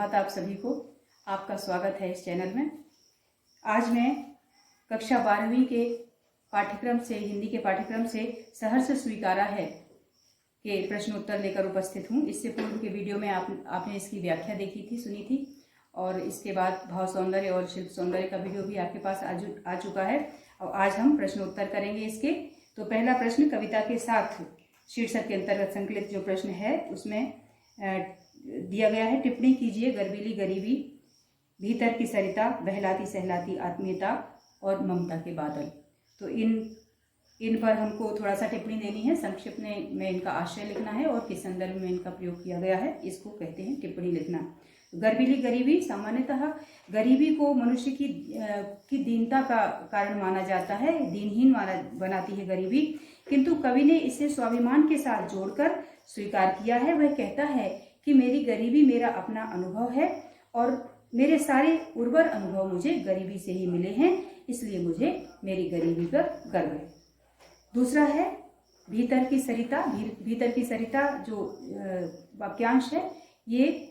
सुप्रभात आप सभी को। आपका स्वागत है इस चैनल में। आज मैं कक्षा 12वीं के पाठ्यक्रम से, हिंदी के पाठ्यक्रम से सहर्ष स्वीकारा है के प्रश्न उत्तर लेकर उपस्थित हूँ। इससे पूर्व के वीडियो में आपने इसकी व्याख्या देखी थी, सुनी थी, और इसके बाद भाव सौंदर्य और शिल्प सौंदर्य का वीडियो भी आपके पास आ चुका है। और आज हम प्रश्न उत्तर करेंगे इसके। तो पहला प्रश्न कविता के साथ शीर्षक के अंतर्गत संकलित जो प्रश्न है उसमें दिया गया है। टिप्पणी कीजिए। गर्वीली गरीबी, भीतर की सरिता, बहलाती सहलाती आत्मीयता और ममता के बादल। तो इन पर हमको थोड़ा सा टिप्पणी देनी है। संक्षिप्त में इनका आशय लिखना है और किस संदर्भ में इनका प्रयोग किया गया है, इसको कहते हैं टिप्पणी लिखना। गर्वीली गरीबी, सामान्यतः गरीबी को मनुष्य की दीनता का कारण माना जाता है, दीनहीन बनाती है गरीबी। किंतु कवि ने इसे स्वाभिमान के साथ जोड़कर स्वीकार किया है। वह कहता है कि मेरी गरीबी मेरा अपना अनुभव है और मेरे सारे उर्वर अनुभव मुझे गरीबी से ही मिले हैं, इसलिए मुझे मेरी गरीबी पर गर्व है। दूसरा है भीतर की सरिता। भीतर की सरिता जो वाक्यांश है, ये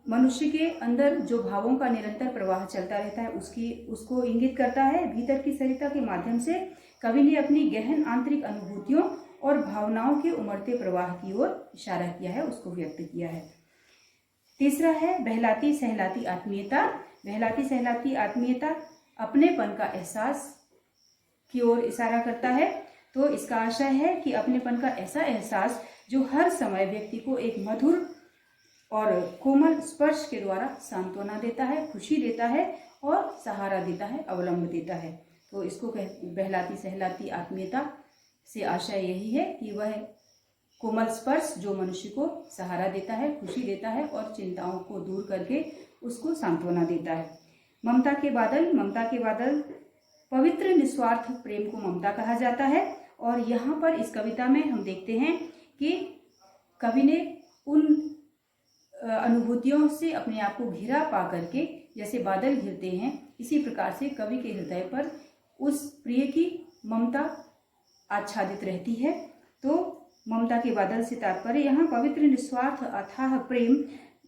मनुष्य के अंदर जो भावों का निरंतर प्रवाह चलता रहता है उसको इंगित करता है। भीतर की सरिता के माध्यम से कवि ने अपनी गहन आंतरिक अनुभूतियों और भावनाओं के उमड़ते प्रवाह की ओर इशारा किया है, उसको व्यक्त किया है। तीसरा है बहलाती सहलाती आत्मीयता। बहलाती सहलाती आत्मीयता अपनेपन का एहसास की ओर इशारा करता है। तो इसका आशय है कि अपनेपन का ऐसा एहसास जो हर समय व्यक्ति को एक मधुर और कोमल स्पर्श के द्वारा सांत्वना देता है, खुशी देता है और सहारा देता है, अवलंब देता है। तो इसको बहलाती सहलाती आत्मीयता से आशय यही है कि वह कोमल स्पर्श जो मनुष्य को सहारा देता है, खुशी देता है और चिंताओं को दूर करके उसको सांत्वना देता है। ममता के बादल। ममता के बादल पवित्र निस्वार्थ प्रेम को ममता कहा जाता है। और यहाँ पर इस कविता में हम देखते हैं कि कवि ने उन अनुभूतियों से अपने आप को घिरा पा करके, जैसे बादल घिरते हैं, इसी प्रकार से कवि के हृदय पर उस प्रिय की ममता आच्छादित रहती है। तो ममता के बादल से तात्पर्य यहाँ पवित्र निस्वार्थ अथाह प्रेम,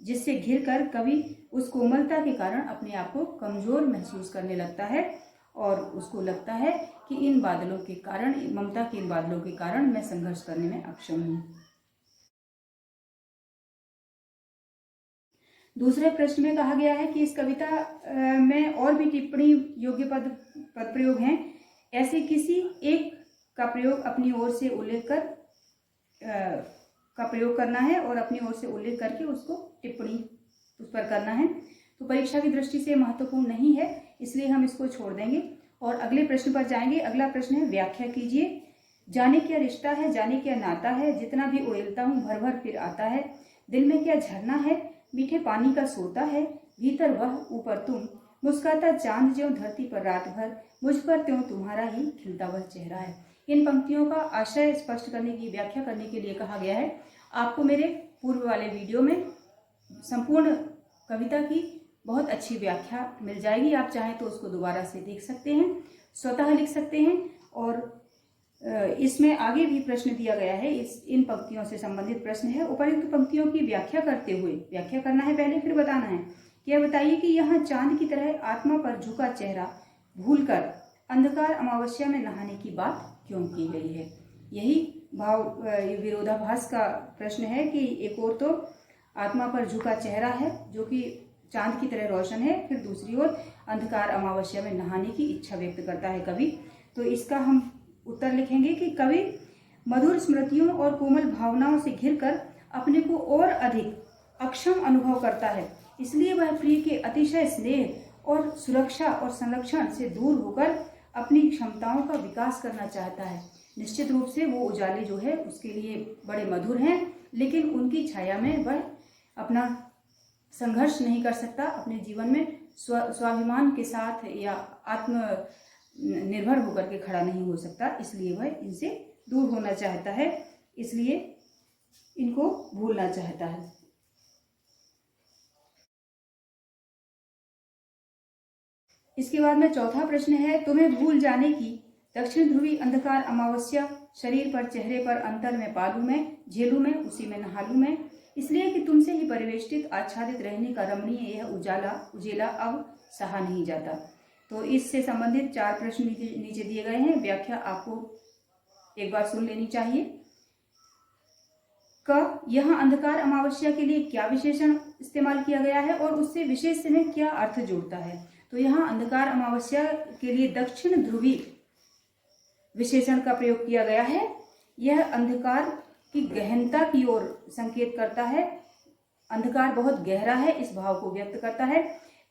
जिससे घिर कर कवि उस कोमलता के कारण अपने आप को कमजोर महसूस करने लगता है और उसको लगता है कि इन बादलों के कारण, ममता के इन बादलों के कारण मैं संघर्ष करने में अक्षम हूँ। दूसरे प्रश्न में कहा गया है कि इस कविता में और भी टिप्पणी योग्य पद प्रयोग हैं। ऐसे किसी एक का प्रयोग अपनी ओर से उल्लेख कर का प्रयोग करना है और अपनी ओर से उल्लेख करके उसको टिप्पणी उस पर करना है। तो परीक्षा की दृष्टि से महत्वपूर्ण नहीं है, इसलिए हम इसको छोड़ देंगे और अगले प्रश्न पर जाएंगे। अगला प्रश्न है व्याख्या कीजिए। जाने क्या रिश्ता है, जाने क्या नाता है, जितना भी उड़ेलता हूँ भर भर फिर आता है। दिल में क्या झरना है, मीठे पानी का सोता है। भीतर वह ऊपर तुम, मुस्काता चांद ज्यों धरती पर रात भर, मुझ पर त्यों तुम्हारा ही खिलता वह चेहरा है। इन पंक्तियों का आशय स्पष्ट करने की, व्याख्या करने के लिए कहा गया है। आपको मेरे पूर्व वाले वीडियो में संपूर्ण कविता की बहुत अच्छी व्याख्या मिल जाएगी। आप चाहें तो उसको दोबारा से देख सकते हैं, स्वतः लिख सकते हैं। और इसमें आगे भी प्रश्न दिया गया है, इन पंक्तियों से संबंधित प्रश्न है। उपर्युक्त पंक्तियों की व्याख्या करते हुए, व्याख्या करना है पहले फिर बताना है। क्या बताइए कि यहाँ चांद की तरह आत्मा पर झुका चेहरा भूलकर अंधकार अमावस्या में नहाने की बात क्यों की गई है। यही भाव विरोधाभास का प्रश्न है कि एक ओर तो आत्मा पर झुका चेहरा है जो कि चांद की तरह रोशन है, फिर दूसरी ओर अंधकार अमावस्या में नहाने की इच्छा व्यक्त करता है कवि। तो इसका हम उत्तर लिखेंगे कि कवि मधुर स्मृतियों और कोमल भावनाओं से घिरकर अपने को और अधिक अक्षम अनुभव करता है, इसलिए वह प्रिय के अतिशय स्नेह और सुरक्षा और संरक्षण से दूर होकर अपनी क्षमताओं का विकास करना चाहता है। निश्चित रूप से वो उजाले जो है उसके लिए बड़े मधुर हैं, लेकिन उनकी छाया में वह अपना संघर्ष नहीं कर सकता, अपने जीवन में स्वाभिमान के साथ या आत्मनिर्भर होकर के खड़ा नहीं हो सकता, इसलिए वह इनसे दूर होना चाहता है, इसलिए इनको भूलना चाहता है। इसके बाद में चौथा प्रश्न है, तुम्हें भूल जाने की दक्षिण ध्रुवी अंधकार अमावस्या शरीर पर, चेहरे पर अंतर में पालू में, झेलू में, उसी में नहालू में। इसलिए कि तुमसे ही परिवेष्टित आच्छादित रहने का रमणीय यह उजेला अब सहा नहीं जाता। तो इससे संबंधित 4 प्रश्न नीचे दिए गए हैं। व्याख्या आपको एक बार सुन लेनी चाहिए। यहाँ अंधकार अमावस्या के लिए क्या विशेषण इस्तेमाल किया गया है और उससे विशेष में क्या अर्थ जुड़ता है। तो यहाँ अंधकार अमावस्या के लिए दक्षिण ध्रुवी विशेषण का प्रयोग किया गया है। यह अंधकार की गहनता की ओर संकेत करता है। अंधकार बहुत गहरा है, इस भाव को व्यक्त करता है।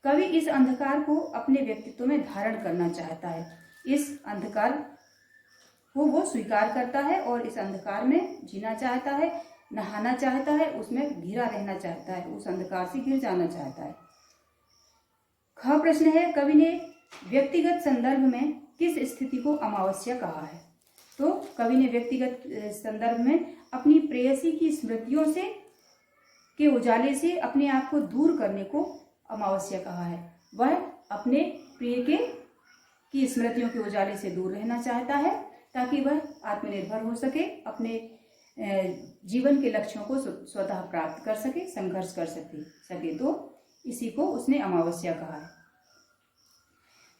कवि इस अंधकार को अपने व्यक्तित्व में धारण करना चाहता है। इस अंधकार को वो स्वीकार करता है और इस अंधकार में जीना चाहता है, नहाना चाहता है, उसमें घिरा रहना चाहता है, उस अंधकार से घिर जाना चाहता है। ख प्रश्न है, कवि ने व्यक्तिगत संदर्भ में किस स्थिति को अमावस्या कहा है। तो कवि ने व्यक्तिगत संदर्भ में अपनी प्रेयसी की स्मृतियों से के उजाले से अपने आप को दूर करने को अमावस्या कहा है। वह अपने प्रिय की स्मृतियों के उजाले से दूर रहना चाहता है ताकि वह आत्मनिर्भर हो सके, अपने जीवन के लक्ष्यों को स्वतः प्राप्त कर सके, संघर्ष कर सके। तो इसी को उसने अमावस्या कहा है।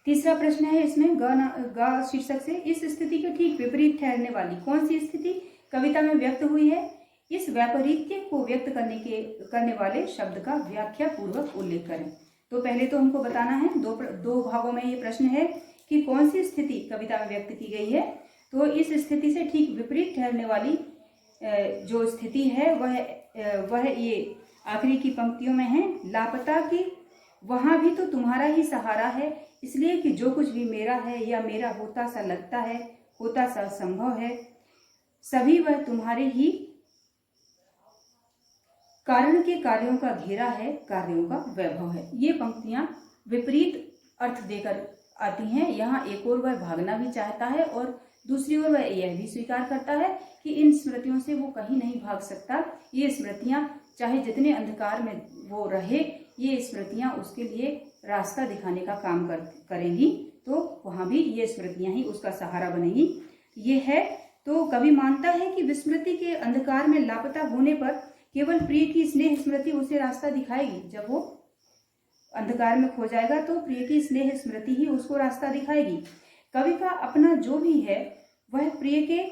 तीसरा प्रश्न है इसमें ग शीर्षक से, इस स्थिति के ठीक विपरीत ठहरने वाली कौन सी स्थिति कविता में व्यक्त हुई है। इस वैपरीत्य को व्यक्त करने वाले शब्द का व्याख्या पूर्वक उल्लेख करें। तो पहले तो हमको बताना है, दो भागों में ये प्रश्न है कि कौन सी स्थिति कविता में व्यक्त की गई है। तो इस स्थिति से ठीक विपरीत ठहरने वाली जो स्थिति है वह ये आखिरी की पंक्तियों में है। लापता की वहां भी तो तुम्हारा ही सहारा है, इसलिए कि जो कुछ भी मेरा है या मेरा होता सा लगता है, होता सा संभव है, सभी वह तुम्हारे ही कारण के कार्यों का घेरा है, कार्यों का वैभव है। ये पंक्तियां विपरीत अर्थ देकर आती हैं। यहाँ एक ओर वह भागना भी चाहता है और दूसरी ओर वह यह भी स्वीकार करता है कि इन स्मृतियों से वो कहीं नहीं भाग सकता। ये स्मृतियां चाहे जितने अंधकार में वो रहे, ये स्मृतियां उसके लिए रास्ता दिखाने का काम करेंगी। तो वहां भी ये स्मृतियां ही उसका सहारा बनेगी। ये है तो कवि मानता है कि विस्मृति के अंधकार में लापता होने पर केवल प्रिय की स्नेह स्मृति उसे रास्ता दिखाएगी। जब वो अंधकार में खो जाएगा तो प्रिय की स्नेह स्मृति ही उसको रास्ता दिखाएगी। कवि का अपना जो भी है वह प्रिय के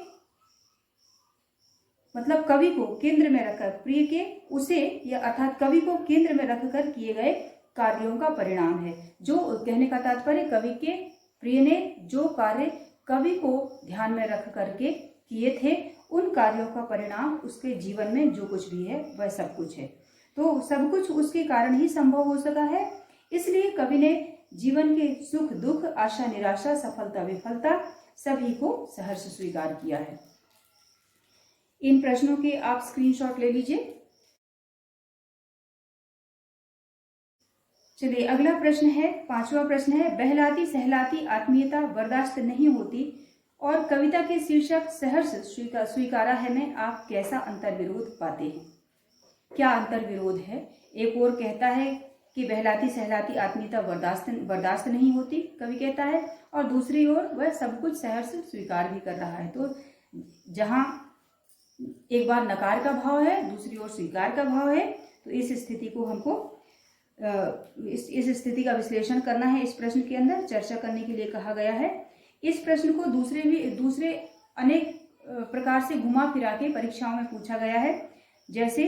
मतलब कवि को केंद्र में रखकर प्रिय के उसे या अर्थात कवि को केंद्र में रखकर किए गए कार्यों का परिणाम है। जो कहने का तात्पर्य कवि के प्रिय ने जो कार्य कवि को ध्यान में रख करके किए थे, उन कार्यों का परिणाम उसके जीवन में जो कुछ भी है वह सब कुछ है। तो सब कुछ उसके कारण ही संभव हो सका है। इसलिए कवि ने जीवन के सुख दुख, आशा निराशा, सफलता विफलता सभी को सहर्ष स्वीकार किया है। इन प्रश्नों के आप स्क्रीनशॉट ले लीजिए। चलिए अगला प्रश्न है, 5वां प्रश्न है, बहलाती सहलाती आत्मीयता बर्दाश्त नहीं होती और कविता के शीर्षक सहर्ष स्वीकारा है में आप कैसा अंतर्विरोध पाते हैं। क्या अंतर्विरोध है। एक और कहता है कि बहलाती सहलाती आत्मीयता बर्दाश्त नहीं होती, कवि कहता है, और दूसरी ओर वह सब कुछ सहर्ष स्वीकार भी कर रहा है। तो जहां एक बार नकार का भाव है, दूसरी ओर स्वीकार का भाव है, तो इस स्थिति को हमको इस स्थिति का विश्लेषण करना है। इस प्रश्न के अंदर चर्चा करने के लिए कहा गया है। इस प्रश्न को दूसरे अनेक प्रकार से घुमा फिरा के परीक्षाओं में पूछा गया है। जैसे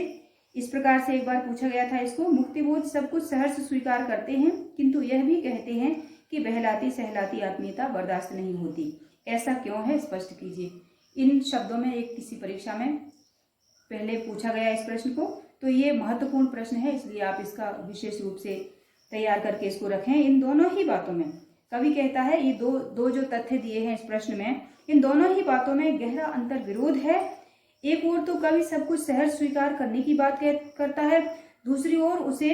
इस प्रकार से एक बार पूछा गया था इसको, मुक्तिबोध सब कुछ सहर्ष स्वीकार करते हैं किंतु यह भी कहते हैं कि बहलाती सहलाती आत्मीयता बर्दाश्त नहीं होती, ऐसा क्यों है, स्पष्ट कीजिए। इन शब्दों में एक किसी परीक्षा में पहले पूछा गया इस प्रश्न को, तो ये महत्वपूर्ण प्रश्न है, इसलिए आप इसका विशेष रूप से तैयार करके इसको रखें। इन दोनों ही बातों में कवि कहता है, ये दो जो तथ्य दिए हैं इस प्रश्न में, इन दोनों ही बातों में गहरा अंतर विरोध है। एक ओर तो कवि सब कुछ सहर्ष स्वीकार करने की बात करता है, दूसरी ओर उसे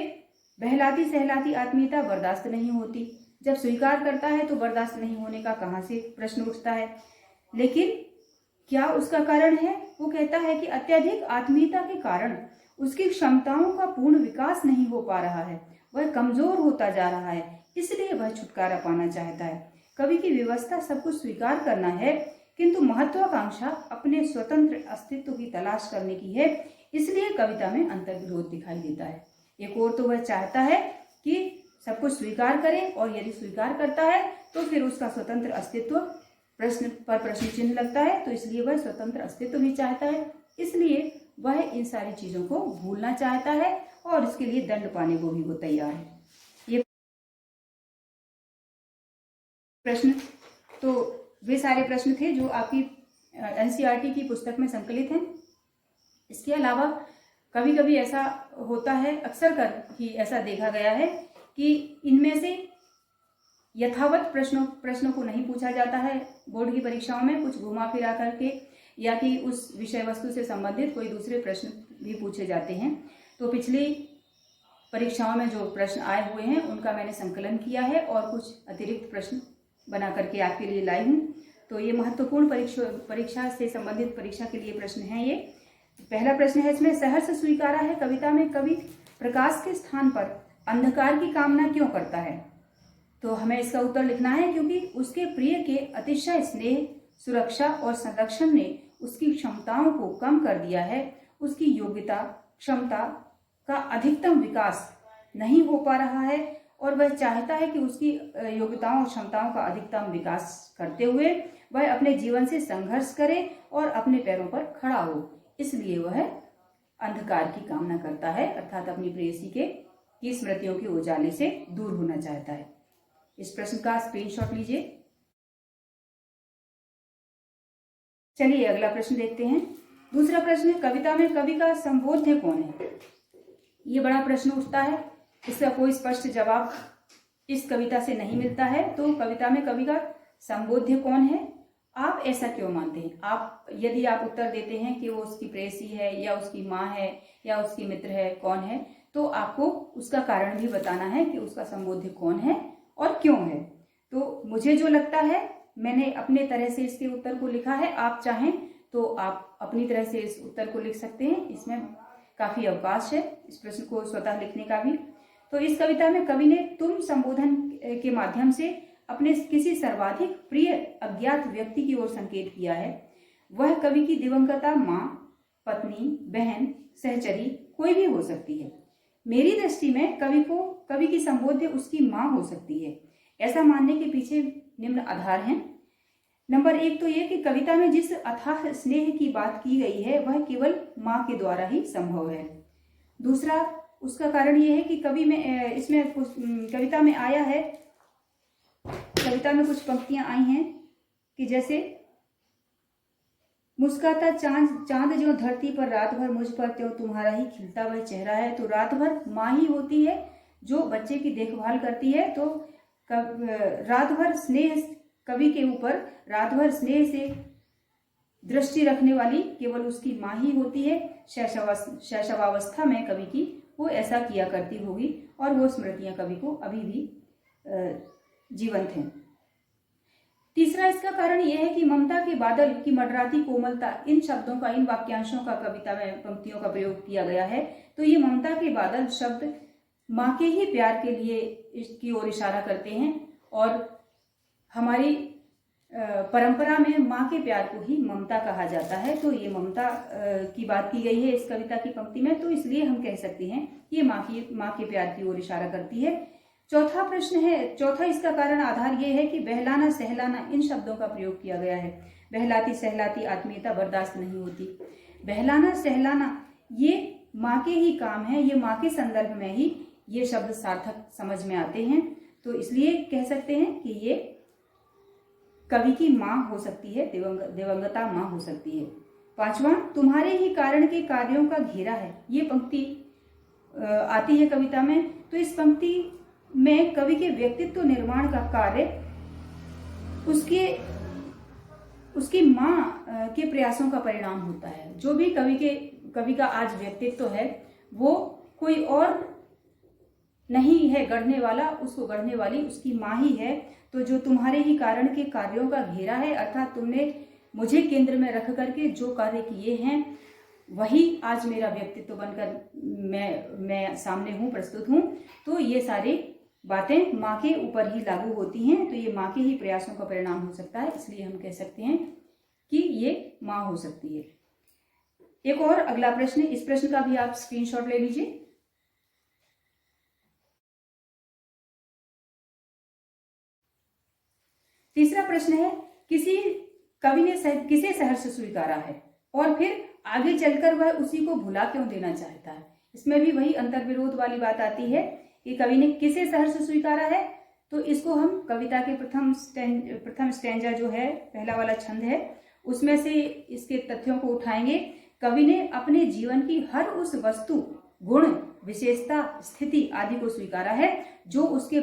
बहलाती सहलाती आत्मीयता बर्दाश्त नहीं होती। जब स्वीकार करता है तो बर्दाश्त नहीं होने का कहाँ से प्रश्न उठता है। लेकिन क्या उसका कारण है। वो कहता है कि अत्यधिक आत्मीयता के कारण उसकी क्षमताओं का पूर्ण विकास नहीं हो पा रहा है, वह कमजोर होता जा रहा है, इसलिए वह छुटकारा पाना चाहता है। कवि की व्यवस्था सब कुछ स्वीकार करना है, किंतु महत्वाकांक्षा अपने स्वतंत्र अस्तित्व की तलाश करने की है, इसलिए कविता में अंतर्विरोध दिखाई देता है। एक ओर तो वह चाहता है कि सब कुछ स्वीकार करे, और यदि स्वीकार करता है तो फिर उसका स्वतंत्र अस्तित्व प्रश्न चिन्ह लगता है, तो इसलिए वह स्वतंत्र अस्तित्व भी चाहता है, इसलिए वह इन सारी चीजों को भूलना चाहता है और इसके लिए दंड पाने को भी वो तैयार है। ये प्रश्न तो वे सारे प्रश्न थे जो आपकी एनसीईआरटी की पुस्तक में संकलित हैं। इसके अलावा कभी कभी ऐसा होता है, अक्सर कर ही ऐसा देखा गया है कि इनमें से यथावत प्रश्नों को नहीं पूछा जाता है बोर्ड की परीक्षाओं में, कुछ घुमा फिरा करके, या कि उस विषय वस्तु से संबंधित कोई दूसरे प्रश्न भी पूछे जाते हैं। तो पिछली परीक्षाओं में जो प्रश्न आए हुए हैं उनका मैंने संकलन किया है और कुछ अतिरिक्त प्रश्न बना करके आपके लिए लाई हूँ। तो ये महत्वपूर्ण परीक्षा से संबंधित परीक्षा के लिए प्रश्न है। ये पहला प्रश्न है इसमें, सहर्ष स्वीकारा है कविता में कवि प्रकाश के स्थान पर अंधकार की कामना क्यों करता है? तो हमें इसका उत्तर लिखना है, क्योंकि उसके प्रिय के अतिशय स्नेह, सुरक्षा और संरक्षण ने उसकी क्षमताओं को कम कर दिया है। उसकी योग्यता क्षमता का अधिकतम विकास नहीं हो पा रहा है और वह चाहता है कि उसकी योग्यताओं और क्षमताओं का अधिकतम विकास करते हुए वह अपने जीवन से संघर्ष करे और अपने पैरों पर खड़ा हो, इसलिए वह अंधकार की कामना करता है, अर्थात अपनी प्रेयसी की स्मृतियों के उजाले से दूर होना चाहता है। इस प्रश्न का स्क्रीनशॉट लीजिए। चलिए अगला प्रश्न देखते हैं। दूसरा प्रश्न है, कविता में कवि का संबोध्य कौन है? ये बड़ा प्रश्न उठता है, इसका कोई स्पष्ट जवाब इस कविता से नहीं मिलता है। तो कविता में कवि का संबोध्य कौन है, आप ऐसा क्यों मानते हैं? यदि आप उत्तर देते हैं कि वो उसकी प्रेयसी है या उसकी माँ है या उसकी मित्र है, कौन है, तो आपको उसका कारण भी बताना है कि उसका संबोध्य कौन है और क्यों है। तो मुझे जो लगता है, मैंने अपने तरह से इसके उत्तर को लिखा है। आप चाहें तो आप अपनी तरह से इस उत्तर को लिख सकते हैं, इसमें काफी अवकाश है इस प्रश्न को स्वतः लिखने का भी। तो इस कविता में कवि ने तुम संबोधन के माध्यम से अपने किसी सर्वाधिक प्रिय अज्ञात व्यक्ति की ओर संकेत किया है। वह कवि की दिवंगता माँ, पत्नी, बहन, सहचरी कोई भी हो सकती है। मेरी दृष्टि में कवि की संबोध्य उसकी माँ हो सकती है। ऐसा मानने के पीछे निम्न आधार हैं। नंबर 1 तो ये कि कविता में जिस अथाह स्नेह की बात की गई है वह केवल माँ के द्वारा ही संभव है। दूसरा उसका कारण ये है कि कविता में आया है, कविता में कुछ पंक्तियां आई हैं कि जैसे मुस्काता चांद जो धरती पर रात भर मुझ पर त्यों तुम्हारा ही खिलता वह चेहरा है। तो रात भर माँ ही होती है जो बच्चे की देखभाल करती है। तो रात भर स्नेह, कवि के ऊपर रात भर स्नेह से दृष्टि रखने वाली केवल उसकी माँ ही होती है। शैशवावस्था में कवि की वो ऐसा किया करती होगी और वो स्मृतियां कवि को अभी भी जीवंत हैं। तीसरा इसका कारण यह है कि ममता के बादल की मडराती कोमलता, इन शब्दों का, इन वाक्यांशों का कविता में पंक्तियों का प्रयोग किया गया है। तो ये ममता के बादल शब्द माँ के ही प्यार के लिए की ओर इशारा करते हैं और हमारी परंपरा में माँ के प्यार को ही ममता कहा जाता है। तो ये ममता की बात की गई है इस कविता की पंक्ति में, तो इसलिए हम कह सकते हैं ये माँ के प्यार की ओर इशारा करती है। चौथा इसका कारण आधार ये है कि बहलाना सहलाना, इन शब्दों का प्रयोग किया गया है। बहलाती सहलाती आत्मीयता बर्दाश्त नहीं होती। बहलाना सहलाना ये माँ के ही काम है, ये माँ के संदर्भ में ही ये शब्द सार्थक समझ में आते हैं। तो इसलिए कह सकते हैं कि ये कवि की माँ हो सकती है, दिवंगता माँ हो सकती है। पांचवा, तुम्हारे ही कारण के कार्यों का घेरा है, ये पंक्ति आती है कविता में। तो इस पंक्ति में कवि के व्यक्तित्व निर्माण का कार्य उसकी माँ के प्रयासों का परिणाम होता है। जो भी कवि का आज व्यक्तित्व है वो कोई और नहीं है गढ़ने वाला, उसको गढ़ने वाली उसकी माँ ही है। तो जो तुम्हारे ही कारण के कार्यों का घेरा है, अर्थात तुमने मुझे केंद्र में रख करके जो कार्य किए हैं वही आज मेरा व्यक्तित्व बनकर मैं सामने हूँ, प्रस्तुत हूँ। तो ये सारी बातें माँ के ऊपर ही लागू होती हैं। तो ये माँ के ही प्रयासों का परिणाम हो सकता है, इसलिए हम कह सकते हैं कि ये माँ हो सकती है। एक और अगला प्रश्न, इस प्रश्न का भी आप स्क्रीनशॉट ले लीजिए। तीसरा प्रश्न है, किसी कवि ने किसे सहर्ष स्वीकारा है और फिर आगे चलकर वह उसी को भुला क्यों देना चाहता है। इसमें भी वही अंतर्विरोध वाली बात आती है कि कवि ने किसे सहर्ष स्वीकारा है, तो इसको हम कविता के प्रथम स्टैंजा जो है, पहला वाला छंद है, उसमें से इसके तथ्यों को उठाएंगे। कवि ने अपने जीवन की हर उस वस्तु, गुण, विशेषता, स्थिति आदि को स्वीकारा है जो उसके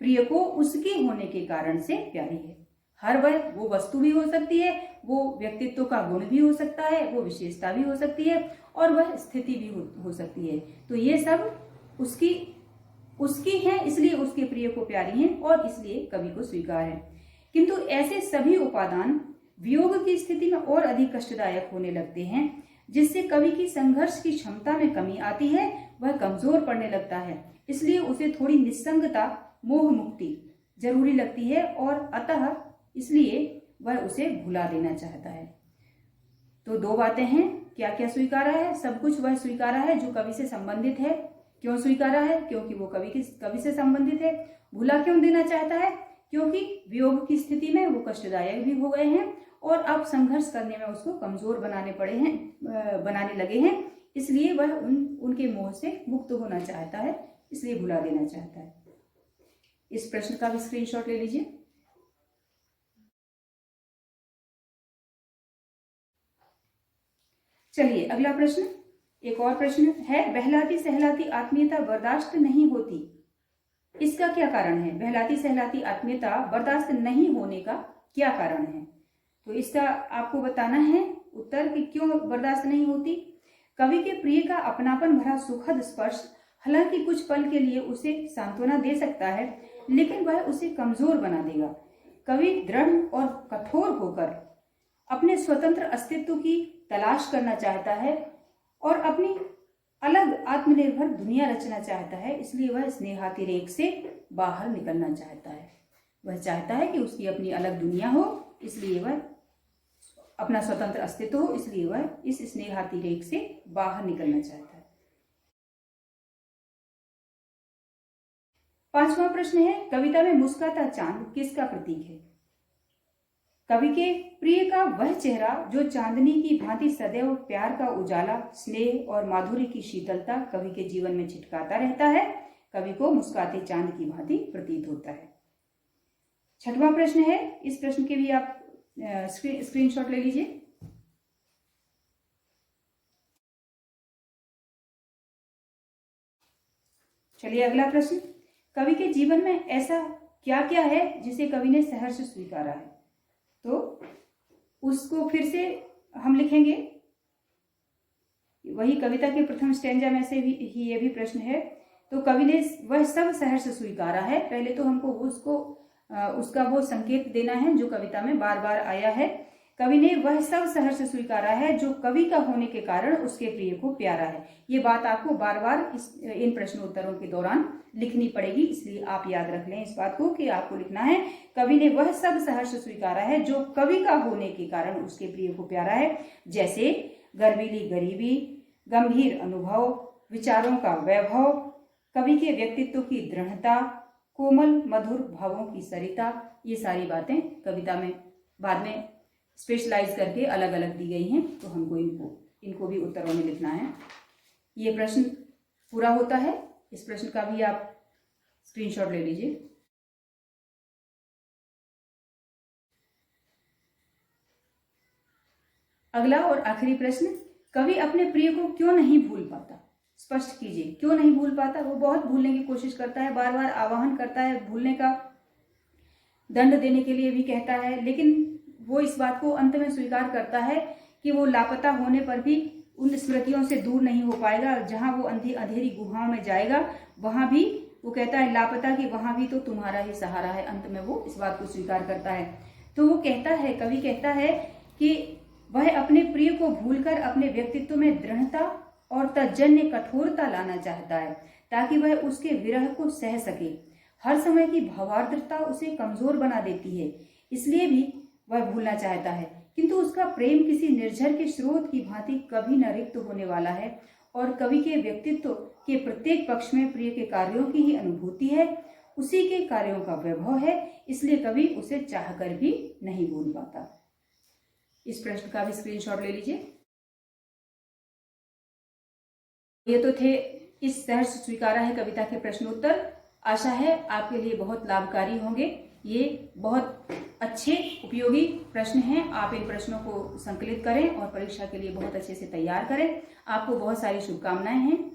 प्रिय को उसके होने के कारण से प्यारी है। हर वो वस्तु भी हो सकती है, वो व्यक्तित्व का गुण भी हो सकता है, वो विशेषता भी हो सकती है और वह स्थिति भी हो सकती है। तो ये सब उसकी है, इसलिए उसके प्रिय को प्यारी है और इसलिए कवि को स्वीकार है। किंतु ऐसे सभी उपादान वियोग की स्थिति में और अधिक कष्टदायक होने लगते हैं, जिससे कवि की संघर्ष की क्षमता में कमी आती है, वह कमजोर पड़ने लगता है। इसलिए उसे थोड़ी निस्संगता, मोह मुक्ति जरूरी लगती है और अतः इसलिए वह उसे भुला देना चाहता है। तो दो बातें हैं, क्या क्या स्वीकारा है? सब कुछ वह स्वीकारा है जो कवि से संबंधित है। क्यों स्वीकारा है? क्योंकि वो कवि से संबंधित है। भुला क्यों देना चाहता है? क्योंकि वियोग की स्थिति में वो कष्टदायक भी हो गए हैं और अब संघर्ष करने में उसको कमजोर बनाने लगे हैं, इसलिए वह उनके मोह से मुक्त होना चाहता है, इसलिए भुला देना चाहता है। इस प्रश्न का भी स्क्रीनशॉट ले लीजिए। चलिए अगला प्रश्न, एक और प्रश्न है, बहलाती सहलाती आत्मीयता बर्दाश्त नहीं होती, इसका क्या कारण है? बहलाती सहलाती आत्मीयता बर्दाश्त नहीं होने का क्या कारण है? तो इसका आपको बताना है उत्तर कि क्यों बर्दाश्त नहीं होती। कवि के प्रिय का अपनापन भरा सुखद स्पर्श हालांकि कुछ पल के लिए उसे सांत्वना दे सकता है, लेकिन वह उसे कमजोर बना देगा। कवि दृढ़ और कठोर होकर अपने स्वतंत्र अस्तित्व की तलाश करना चाहता है और अपनी अलग आत्मनिर्भर दुनिया रचना चाहता है, इसलिए वह स्नेहातिरेक से बाहर निकलना चाहता है। वह चाहता है कि उसकी अपनी अलग दुनिया हो, इसलिए वह अपना स्वतंत्र अस्तित्व हो, इसलिए वह इस स्नेहातिरेक से बाहर निकलना चाहता है। पांचवा प्रश्न है, कविता में मुस्कुराता चांद किसका प्रतीक है? कवि के प्रिय का वह चेहरा जो चांदनी की भांति सदैव प्यार का उजाला, स्नेह और माधुर्य की शीतलता कवि के जीवन में छिटकाता रहता है, कवि को मुस्कुराते चांद की भांति प्रतीत होता है। छठवां प्रश्न है, इस प्रश्न के भी आप स्क्रीनशॉट ले लीजिए। चलिए अगला प्रश्न, कवि के जीवन में ऐसा क्या क्या है जिसे कवि ने सहर्ष स्वीकारा है? तो उसको फिर से हम लिखेंगे, वही कविता के प्रथम स्टैंजा में से भी ये भी प्रश्न है। तो कवि ने वह सब सहर्ष स्वीकारा है, पहले तो हमको उसका वो संकेत देना है जो कविता में बार बार आया है। कवि ने वह सब सहर्ष स्वीकारा है जो कवि का होने के कारण उसके प्रिय को प्यारा है। ये बात आपको बार बार इन प्रश्नोत्तरों के दौरान लिखनी पड़ेगी, इसलिए आप याद रख लें इस बात को कि आपको लिखना है, कवि ने वह सब सहर्ष स्वीकारा है जो कवि का होने के कारण उसके प्रिय को प्यारा है। जैसे गर्वीली गरीबी, गंभीर अनुभव, विचारों का वैभव, कवि के व्यक्तित्व की दृढ़ता, कोमल मधुर भावों की सरिता, ये सारी बातें कविता में बाद में स्पेशलाइज करके अलग अलग दी गई हैं, तो हमको इनको भी उत्तरों में लिखना है। ये प्रश्न पूरा होता है, इस प्रश्न का भी आप स्क्रीनशॉट ले लीजिए। अगला और आखिरी प्रश्न, कवि अपने प्रिय को क्यों नहीं भूल पाता? स्पष्ट कीजिए, क्यों नहीं भूल पाता? वो बहुत भूलने की कोशिश करता है, बार बार आह्वान करता है, भूलने का दंड देने के लिए भी कहता है, लेकिन वो इस बात को अंत में स्वीकार करता है कि वो लापता होने पर भी उन स्मृतियों से दूर नहीं हो पाएगा। जहां वो अंधेरी गुहाओं में जाएगा, वहां भी वो कहता है लापता कि वहां भी तो तुम्हारा ही सहारा है। अंत में वो इस बात को स्वीकार करता है। तो वो कहता है, कवि कहता है कि वह अपने प्रिय को भूलकर अपने व्यक्तित्व में दृढ़ता और तज्जन्य कठोरता लाना चाहता है, ताकि वह उसके विरह को सह सके। हर समय की भावार्द्रता उसे कमजोर बना देती है, इसलिए भी वह भूलना चाहता है। किंतु उसका प्रेम किसी निर्झर के स्रोत की भांति कभी न रिक्त होने वाला है और कवि के व्यक्तित्व के प्रत्येक पक्ष में प्रिय के कार्यों की ही अनुभूति है, उसी के कार्यों का वैभव है, इसलिए कवि उसे चाहकर भी नहीं भूल पाता। इस प्रश्न का भी स्क्रीनशॉट ले लीजिए। ये तो थे इस सहर्ष स्वीकारा है कविता के प्रश्न उत्तर। आशा है आपके लिए बहुत लाभकारी होंगे। ये बहुत अच्छे उपयोगी प्रश्न हैं। आप इन प्रश्नों को संकलित करें और परीक्षा के लिए बहुत अच्छे से तैयार करें। आपको बहुत सारी शुभकामनाएं हैं।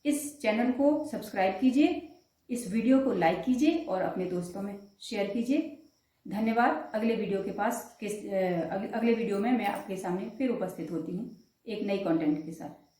इस चैनल को सब्सक्राइब कीजिए, इस वीडियो को लाइक कीजिए और अपने दोस्तों में शेयर कीजिए। धन्यवाद। अगले वीडियो में मैं आपके सामने फिर उपस्थित होती हूँ एक नई कंटेंट के साथ।